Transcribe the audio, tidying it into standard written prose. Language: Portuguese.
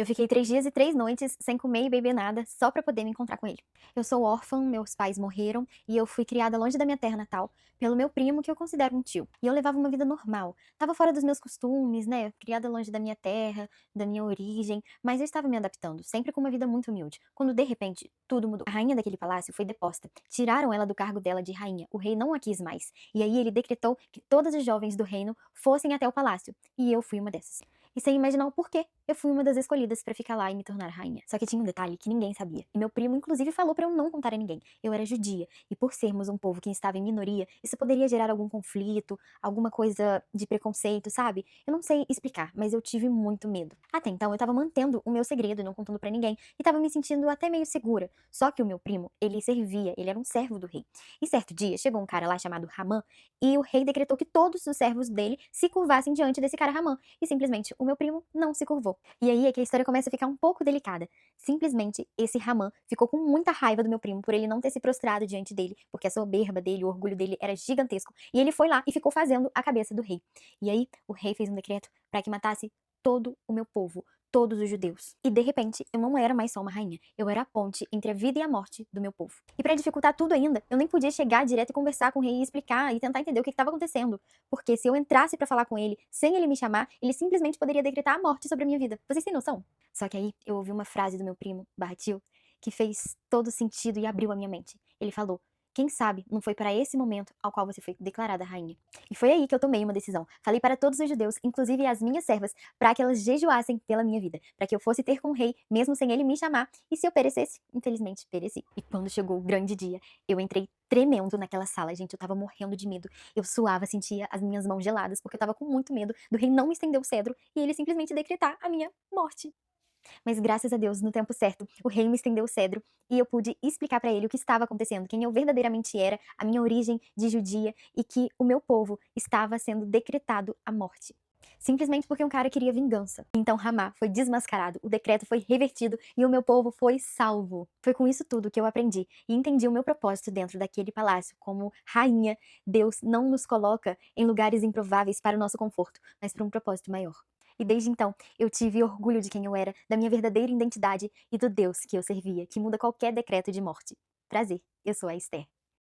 Eu fiquei 3 dias e 3 noites sem comer e beber nada, só pra poder me encontrar com ele. Eu sou órfã, meus pais morreram e eu fui criada longe da minha terra natal pelo meu primo, que eu considero um tio. E eu levava uma vida normal. Tava fora dos meus costumes, né? Criada longe da minha terra, da minha origem, mas eu estava me adaptando, sempre com uma vida muito humilde. Quando de repente tudo mudou. A rainha daquele palácio foi deposta. Tiraram ela do cargo dela de rainha. O rei não a quis mais. E aí ele decretou que todas as jovens do reino fossem até o palácio. E eu fui uma dessas. E sem imaginar o porquê, eu fui uma das escolhidas pra ficar lá e me tornar rainha. Só que tinha um detalhe que ninguém sabia. E meu primo, inclusive, falou pra eu não contar a ninguém. Eu era judia. E por sermos um povo que estava em minoria, isso poderia gerar algum conflito, alguma coisa de preconceito, sabe? Eu não sei explicar, mas eu tive muito medo. Até então, eu tava mantendo o meu segredo e não contando pra ninguém. E tava me sentindo até meio segura. Só que o meu primo, ele servia, ele era um servo do rei. E certo dia, chegou um cara lá chamado Ramã, e o rei decretou que todos os servos dele se curvassem diante desse cara Ramã. E simplesmente o meu primo não se curvou. E aí é que a história começa a ficar um pouco delicada. Simplesmente esse Ramã ficou com muita raiva do meu primo por ele não ter se prostrado diante dele, porque a soberba dele, o orgulho dele era gigantesco. E ele foi lá e ficou fazendo a cabeça do rei. E aí o rei fez um decreto para que matasse todo o meu povo, todos os judeus. E de repente, eu não era mais só uma rainha, eu era a ponte entre a vida e a morte do meu povo. E para dificultar tudo ainda, eu nem podia chegar direto e conversar com o rei e explicar e tentar entender o que estava acontecendo, porque se eu entrasse para falar com ele sem ele me chamar, ele simplesmente poderia decretar a morte sobre a minha vida. Vocês têm noção? Só que aí eu ouvi uma frase do meu primo, Barratil, que fez todo sentido e abriu a minha mente. Ele falou: quem sabe não foi para esse momento ao qual você foi declarada rainha. E foi aí que eu tomei uma decisão. Falei para todos os judeus, inclusive as minhas servas, para que elas jejuassem pela minha vida, para que eu fosse ter com o rei, mesmo sem ele me chamar, e se eu perecesse, infelizmente pereci. E quando chegou o grande dia, eu entrei tremendo naquela sala, gente, eu tava morrendo de medo. Eu suava, sentia as minhas mãos geladas, porque eu tava com muito medo do rei não me estender o cedro e ele simplesmente decretar a minha morte. Mas graças a Deus, no tempo certo, o rei me estendeu o cedro e eu pude explicar pra ele o que estava acontecendo, quem eu verdadeiramente era, a minha origem de judia e que o meu povo estava sendo decretado à morte. Simplesmente porque um cara queria vingança. Então Ramá foi desmascarado, o decreto foi revertido e o meu povo foi salvo. Foi com isso tudo que eu aprendi e entendi o meu propósito dentro daquele palácio. Como rainha, Deus não nos coloca em lugares improváveis para o nosso conforto, mas para um propósito maior. E desde então, eu tive orgulho de quem eu era, da minha verdadeira identidade e do Deus que eu servia, que muda qualquer decreto de morte. Prazer, eu sou a Esther.